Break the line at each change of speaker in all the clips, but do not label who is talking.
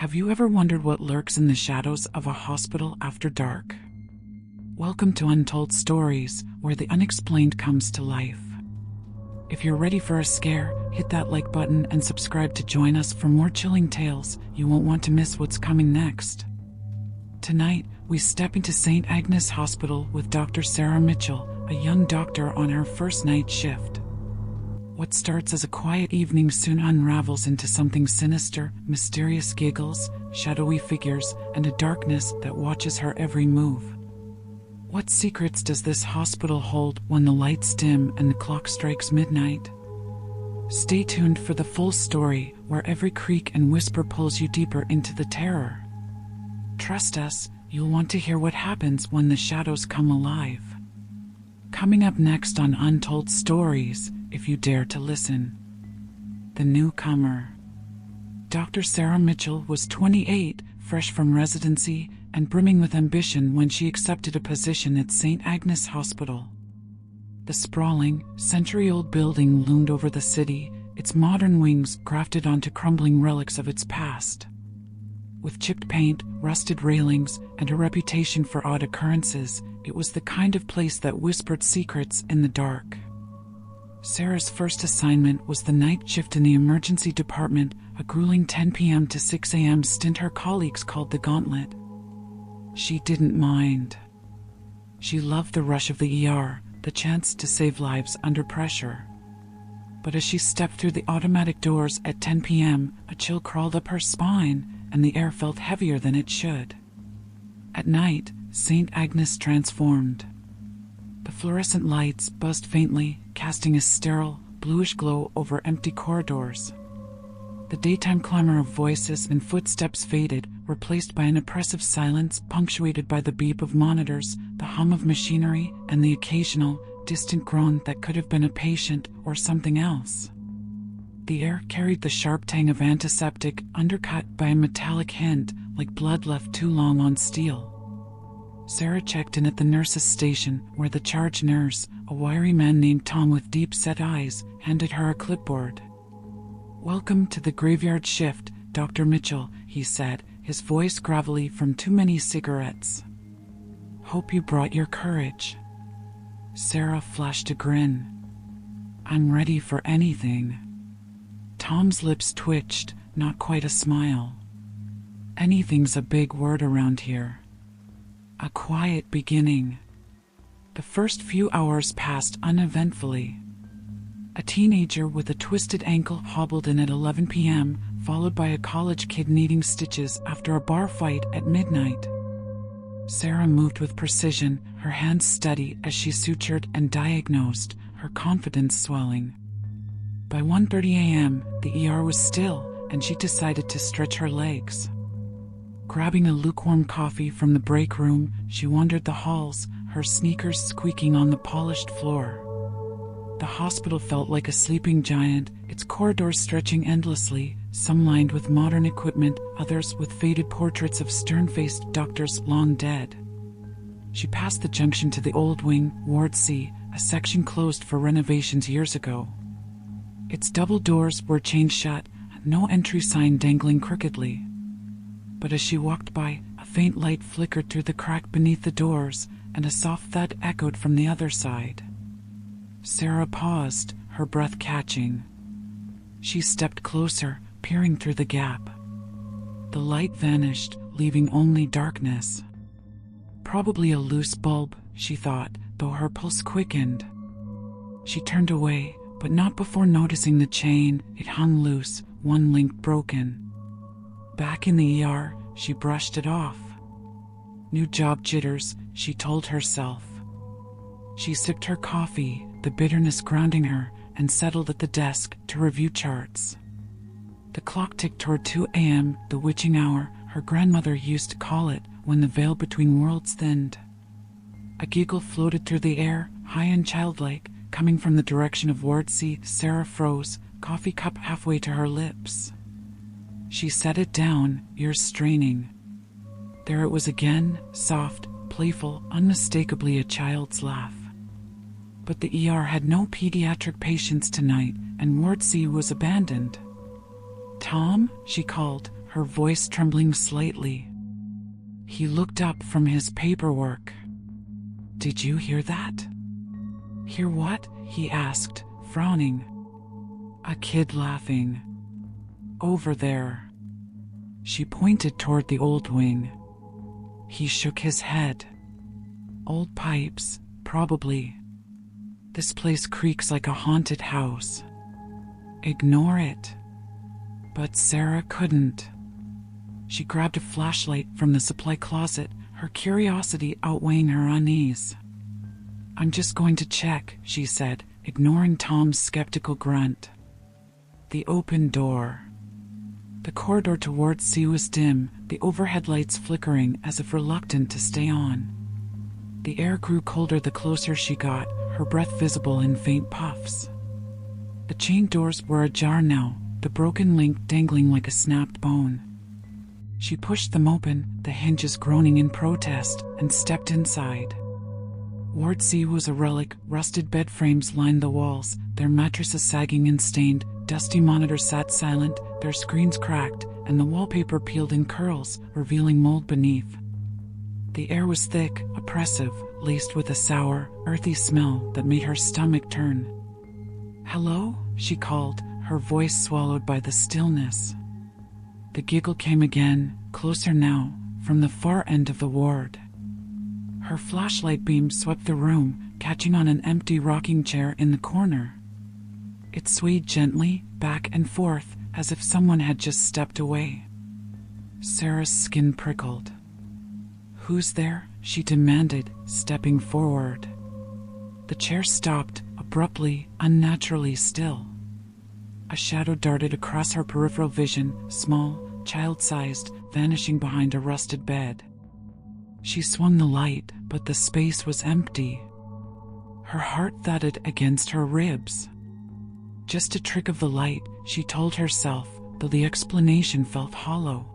Have you ever wondered what lurks in the shadows of a hospital after dark? Welcome to Untold Stories, where the unexplained comes to life. If you're ready for a scare, hit that like button and subscribe to join us for more chilling tales. You won't want to miss what's coming next. Tonight, we step into St. Agnes Hospital with Dr. Sarah Mitchell, a young doctor on her first night shift. What starts as a quiet evening soon unravels into something sinister, mysterious giggles, shadowy figures, and a darkness that watches her every move. What secrets does this hospital hold when the lights dim and the clock strikes midnight? Stay tuned for the full story, where every creak and whisper pulls you deeper into the terror. Trust us, you'll want to hear what happens when the shadows come alive. Coming up next on Untold Stories, if you dare to listen. The newcomer. Dr. Sarah Mitchell was 28, fresh from residency, and brimming with ambition when she accepted a position at St. Agnes Hospital. The sprawling, century-old building loomed over the city, its modern wings grafted onto crumbling relics of its past. With chipped paint, rusted railings, and a reputation for odd occurrences, it was the kind of place that whispered secrets in the dark. Sarah's first assignment was the night shift in the emergency department, a grueling 10 p.m. to 6 a.m. stint her colleagues called the gauntlet. She didn't mind. She loved the rush of the ER, the chance to save lives under pressure. But as she stepped through the automatic doors at 10 p.m., a chill crawled up her spine, and the air felt heavier than it should. At night, St. Agnes transformed. The fluorescent lights buzzed faintly, casting a sterile, bluish glow over empty corridors. The daytime clamor of voices and footsteps faded, replaced by an oppressive silence punctuated by the beep of monitors, the hum of machinery, and the occasional, distant groan that could have been a patient or something else. The air carried the sharp tang of antiseptic, undercut by a metallic hint, like blood left too long on steel. Sarah checked in at the nurse's station, where the charge nurse, a wiry man named Tom with deep-set eyes, handed her a clipboard. "Welcome to the graveyard shift, Dr. Mitchell," he said, his voice gravelly from too many cigarettes. "Hope you brought your courage." Sarah flashed a grin. "I'm ready for anything." Tom's lips twitched, not quite a smile. "Anything's a big word around here." A quiet beginning. The first few hours passed uneventfully. A teenager with a twisted ankle hobbled in at 11 p.m., followed by a college kid needing stitches after a bar fight at midnight. Sarah moved with precision, her hands steady as she sutured and diagnosed, her confidence swelling. By 1:30 a.m., the ER was still, and she decided to stretch her legs. Grabbing a lukewarm coffee from the break room, she wandered the halls, her sneakers squeaking on the polished floor. The hospital felt like a sleeping giant, its corridors stretching endlessly, some lined with modern equipment, others with faded portraits of stern-faced doctors long dead. She passed the junction to the old wing, Ward C, a section closed for renovations years ago. Its double doors were chained shut, no entry sign dangling crookedly. But as she walked by, a faint light flickered through the crack beneath the doors, and a soft thud echoed from the other side. Sarah paused, her breath catching. She stepped closer, peering through the gap. The light vanished, leaving only darkness. Probably a loose bulb, she thought, though her pulse quickened. She turned away, but not before noticing the chain. It hung loose, one link broken. Back in the ER, she brushed it off. New job jitters, she told herself. She sipped her coffee, the bitterness grounding her, and settled at the desk to review charts. The clock ticked toward 2 a.m., the witching hour her grandmother used to call it when the veil between worlds thinned. A giggle floated through the air, high and childlike, coming from the direction of Ward C. Sarah froze, coffee cup halfway to her lips. She set it down, ears straining. There it was again, soft, playful, unmistakably a child's laugh. But the ER had no pediatric patients tonight, and Ward C was abandoned. "Tom?" she called, her voice trembling slightly. He looked up from his paperwork. "Did you hear that?" "Hear what?" he asked, frowning. "A kid laughing. Over there." She pointed toward the old wing. He shook his head. "Old pipes, probably. This place creaks like a haunted house. Ignore it." But Sarah couldn't. She grabbed a flashlight from the supply closet, her curiosity outweighing her unease. "I'm just going to check," she said, ignoring Tom's skeptical grunt. The open door. The corridor towards C was dim, the overhead lights flickering as if reluctant to stay on. The air grew colder the closer she got, her breath visible in faint puffs. The chain doors were ajar now, the broken link dangling like a snapped bone. She pushed them open, the hinges groaning in protest, and stepped inside. Ward C was a relic. Rusted bed frames lined the walls, their mattresses sagging and stained. Dusty monitors sat silent, their screens cracked, and the wallpaper peeled in curls, revealing mold beneath. The air was thick, oppressive, laced with a sour, earthy smell that made her stomach turn. "Hello?" she called, her voice swallowed by the stillness. The giggle came again, closer now, from the far end of the ward. Her flashlight beam swept the room, catching on an empty rocking chair in the corner. It swayed gently, back and forth, as if someone had just stepped away. Sarah's skin prickled. "Who's there?" she demanded, stepping forward. The chair stopped, abruptly, unnaturally still. A shadow darted across her peripheral vision, small, child-sized, vanishing behind a rusted bed. She swung the light, but the space was empty. Her heart thudded against her ribs. Just a trick of the light, she told herself, though the explanation felt hollow.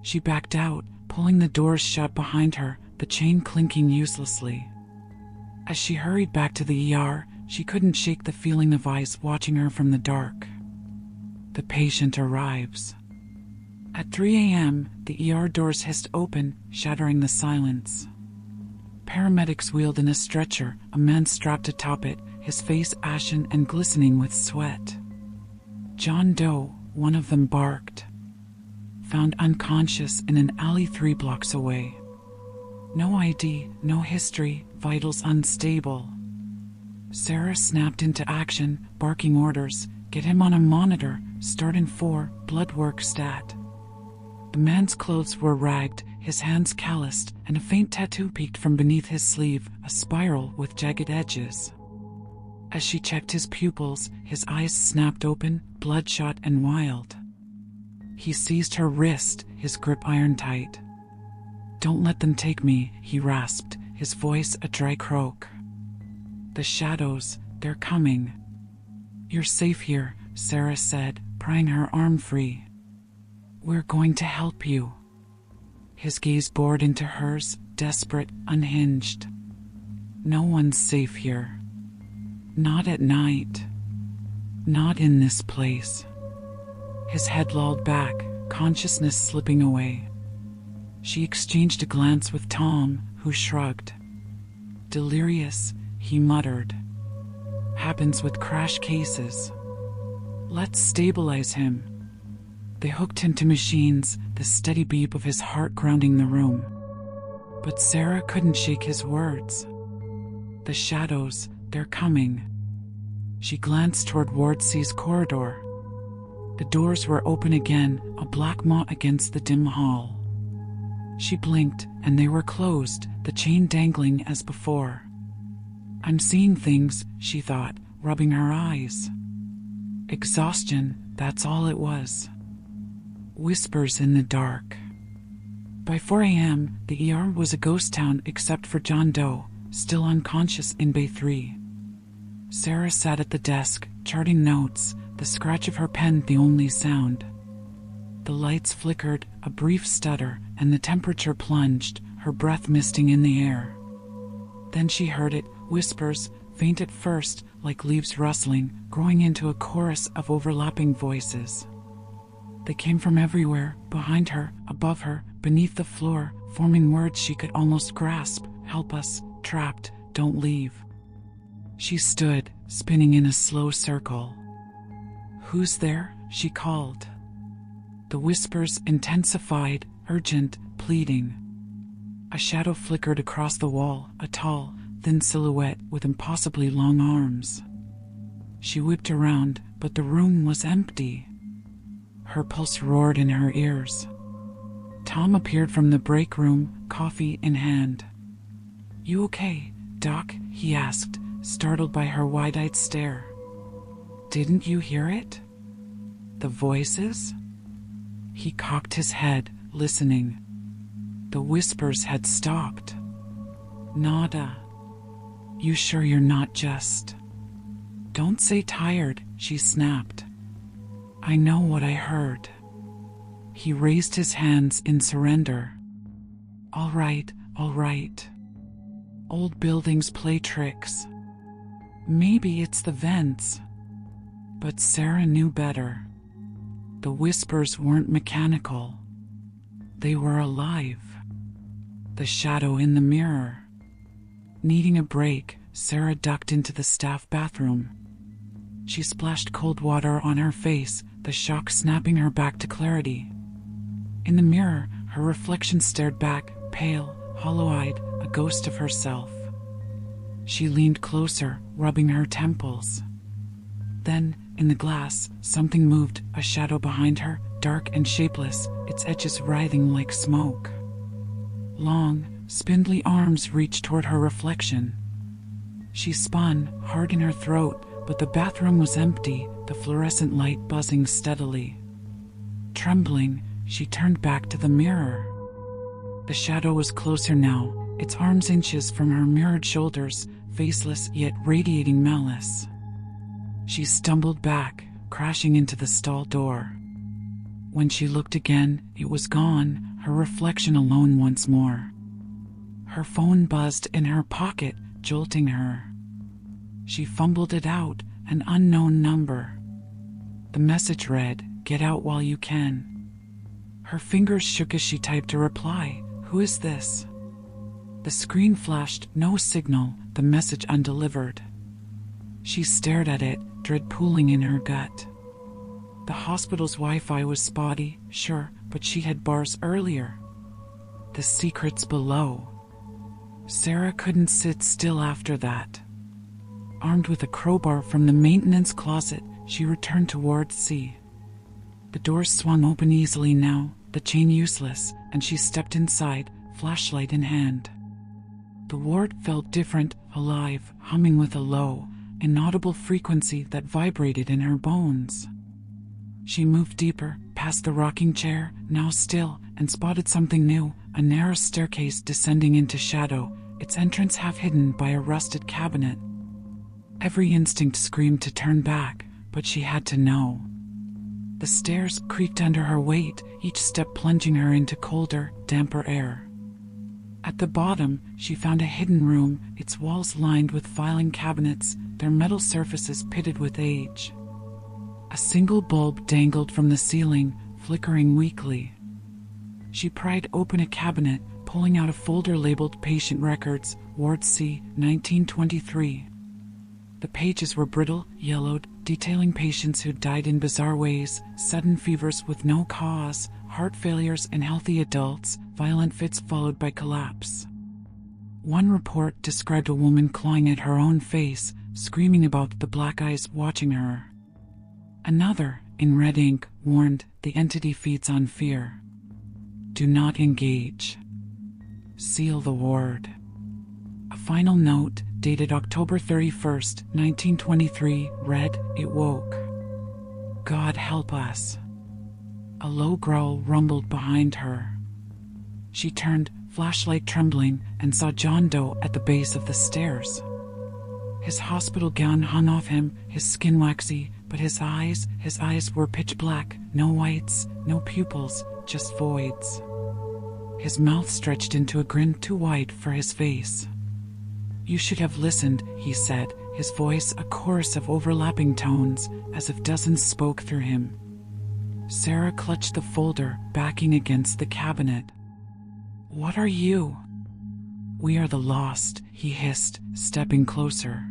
She backed out, pulling the doors shut behind her, the chain clinking uselessly. As she hurried back to the ER, she couldn't shake the feeling of eyes watching her from the dark. The patient arrives. At 3 a.m., the ER doors hissed open, shattering the silence. Paramedics wheeled in a stretcher, a man strapped atop it, his face ashen and glistening with sweat. "John Doe," one of them barked. "Found unconscious in an alley 3 blocks away. No ID, no history, vitals unstable." Sarah snapped into action, barking orders. "Get him on a monitor, start in 4, blood work stat." The man's clothes were ragged, his hands calloused, and a faint tattoo peeked from beneath his sleeve, a spiral with jagged edges. As she checked his pupils, his eyes snapped open, bloodshot and wild. He seized her wrist, his grip iron tight. "Don't let them take me," he rasped, his voice a dry croak. "The shadows, they're coming." "You're safe here," Sarah said, prying her arm free. "We're going to help you." His gaze bored into hers, desperate, unhinged. "No one's safe here. Not at night. Not in this place." His head lolled back, consciousness slipping away. She exchanged a glance with Tom, who shrugged. "Delirious," he muttered. "Happens with crash cases. Let's stabilize him." They hooked him to machines, the steady beep of his heart grounding the room. But Sarah couldn't shake his words. "The shadows, they're coming." She glanced toward Ward C's corridor. The doors were open again, a black mote against the dim hall. She blinked, and they were closed, the chain dangling as before. "I'm seeing things," she thought, rubbing her eyes. Exhaustion, that's all it was. Whispers in the dark. By 4 a.m., the ER was a ghost town except for John Doe, still unconscious in Bay 3. Sarah sat at the desk, charting notes, the scratch of her pen the only sound. The lights flickered, a brief stutter, and the temperature plunged, her breath misting in the air. Then she heard it, whispers, faint at first, like leaves rustling, growing into a chorus of overlapping voices. They came from everywhere, behind her, above her, beneath the floor, forming words she could almost grasp. Help us, trapped, don't leave. She stood, spinning in a slow circle. Who's there? She called. The whispers intensified, urgent, pleading. A shadow flickered across the wall, a tall, thin silhouette with impossibly long arms. She whipped around, but the room was empty. Her pulse roared in her ears. Tom appeared from the break room, coffee in hand. You okay, Doc? He asked, startled by her wide-eyed stare. Didn't you hear it? The voices? He cocked his head, listening. The whispers had stopped. Nada. You sure you're not just... Don't say tired, she snapped. I know what I heard. He raised his hands in surrender. All right, all right. Old buildings play tricks. Maybe it's the vents. But Sarah knew better. The whispers weren't mechanical. They were alive. The shadow in the mirror. Needing a break, Sarah ducked into the staff bathroom. She splashed cold water on her face, the shock snapping her back to clarity. In the mirror, her reflection stared back, pale, hollow-eyed, a ghost of herself. She leaned closer, rubbing her temples. Then, in the glass, something moved, a shadow behind her, dark and shapeless, its edges writhing like smoke. Long, spindly arms reached toward her reflection. She spun, hard in her throat, but the bathroom was empty, the fluorescent light buzzing steadily. Trembling, she turned back to the mirror. The shadow was closer now, its arms inches from her mirrored shoulders, faceless yet radiating malice. She stumbled back, crashing into the stall door. When she looked again, it was gone, her reflection alone once more. Her phone buzzed in her pocket, jolting her. She fumbled it out, an unknown number. The message read, "Get out while you can." Her fingers shook as she typed a reply. Who is this? The screen flashed, no signal, the message undelivered. She stared at it, dread pooling in her gut. The hospital's Wi-Fi was spotty, sure, but she had bars earlier. The secrets below. Sarah couldn't sit still after that. Armed with a crowbar from the maintenance closet, she returned toward C. The doors swung open easily now, the chain useless, and she stepped inside, flashlight in hand. The ward felt different, alive, humming with a low, inaudible frequency that vibrated in her bones. She moved deeper, past the rocking chair, now still, and spotted something new, a narrow staircase descending into shadow, its entrance half hidden by a rusted cabinet. Every instinct screamed to turn back, but she had to know. The stairs creaked under her weight, each step plunging her into colder, damper air. At the bottom, she found a hidden room, its walls lined with filing cabinets, their metal surfaces pitted with age. A single bulb dangled from the ceiling, flickering weakly. She pried open a cabinet, pulling out a folder labeled Patient Records, Ward C, 1923. The pages were brittle, yellowed, detailing patients who died in bizarre ways, sudden fevers with no cause, heart failures in healthy adults, violent fits followed by collapse. One report described a woman clawing at her own face, screaming about the black eyes watching her. Another, in red ink, warned, the entity feeds on fear. Do not engage. Seal the ward. A final note, dated October 31st, 1923, read, It woke. God help us. A low growl rumbled behind her. She turned, flashlight trembling, and saw John Doe at the base of the stairs. His hospital gown hung off him, his skin waxy, but his eyes were pitch black, no whites, no pupils, just voids. His mouth stretched into a grin too wide for his face. You should have listened, he said, his voice a chorus of overlapping tones, as if dozens spoke through him. Sarah clutched the folder, backing against the cabinet. "What are you?" "We are the lost," he hissed, stepping closer.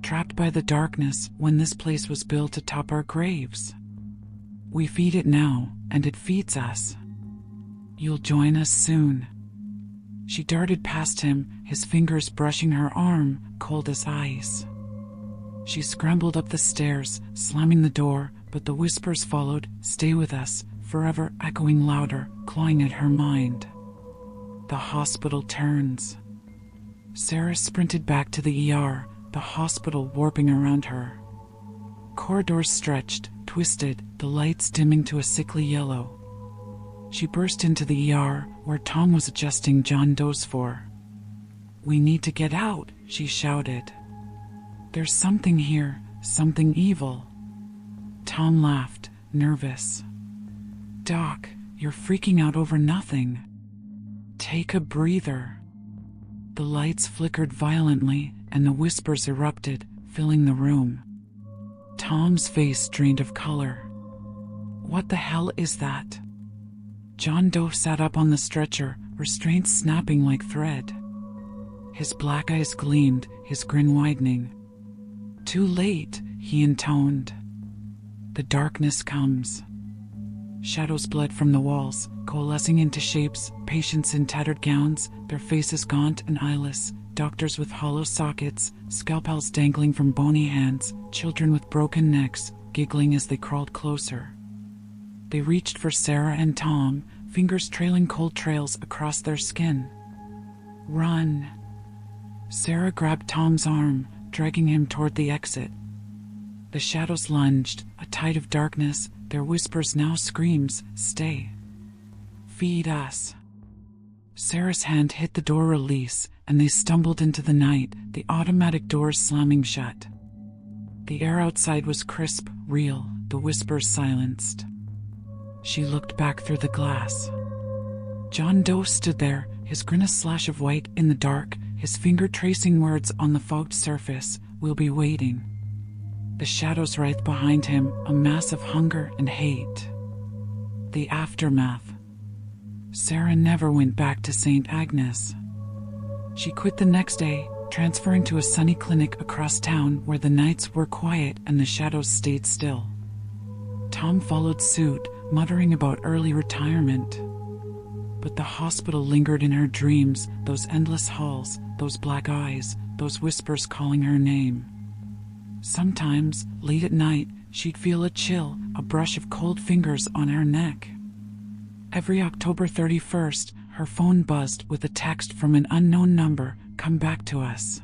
"Trapped by the darkness when this place was built atop our graves. We feed it now, and it feeds us. You'll join us soon." She darted past him, his fingers brushing her arm, cold as ice. She scrambled up the stairs, slamming the door, but the whispers followed, "Stay with us," forever echoing louder, clawing at her mind. The hospital turns. Sarah sprinted back to the ER, the hospital warping around her. Corridors stretched, twisted, the lights dimming to a sickly yellow. She burst into the ER, where Tom was adjusting John Doe's for. "We need to get out," she shouted. "There's something here, something evil." Tom laughed, nervous. "Doc, you're freaking out over nothing. Take a breather." The lights flickered violently, and the whispers erupted, filling the room. Tom's face drained of color. "What the hell is that?" John Doe sat up on the stretcher, restraints snapping like thread. His black eyes gleamed, his grin widening. "Too late," he intoned. "The darkness comes." Shadows bled from the walls, coalescing into shapes, patients in tattered gowns, their faces gaunt and eyeless, doctors with hollow sockets, scalpels dangling from bony hands, children with broken necks, giggling as they crawled closer. They reached for Sarah and Tom, fingers trailing cold trails across their skin. "Run!" Sarah grabbed Tom's arm, dragging him toward the exit. The shadows lunged, a tide of darkness, their whispers now screams, "Stay. Feed us." Sarah's hand hit the door release, and they stumbled into the night, the automatic doors slamming shut. The air outside was crisp, real, the whispers silenced. She looked back through the glass. John Doe stood there, his grin a slash of white in the dark, his finger tracing words on the fogged surface, "We'll be waiting." The shadows writhed behind him, a mass of hunger and hate. The aftermath. Sarah never went back to St.AGNES. She quit the next day, transferring to a sunny clinic across town where the nights were quiet and the shadows stayed still. Tom followed suit, muttering about early retirement. But the hospital lingered in her dreams, those endless halls, those black eyes, those whispers calling her name. Sometimes, late at night, she'd feel a chill, a brush of cold fingers on her neck. Every October 31st, her phone buzzed with a text from an unknown number, "Come back to us."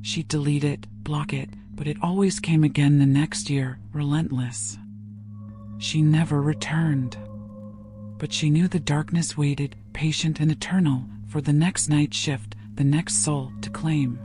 She'd delete it, block it, but it always came again the next year, relentless. She never returned. But she knew the darkness waited, patient and eternal, for the next night shift, the next soul to claim.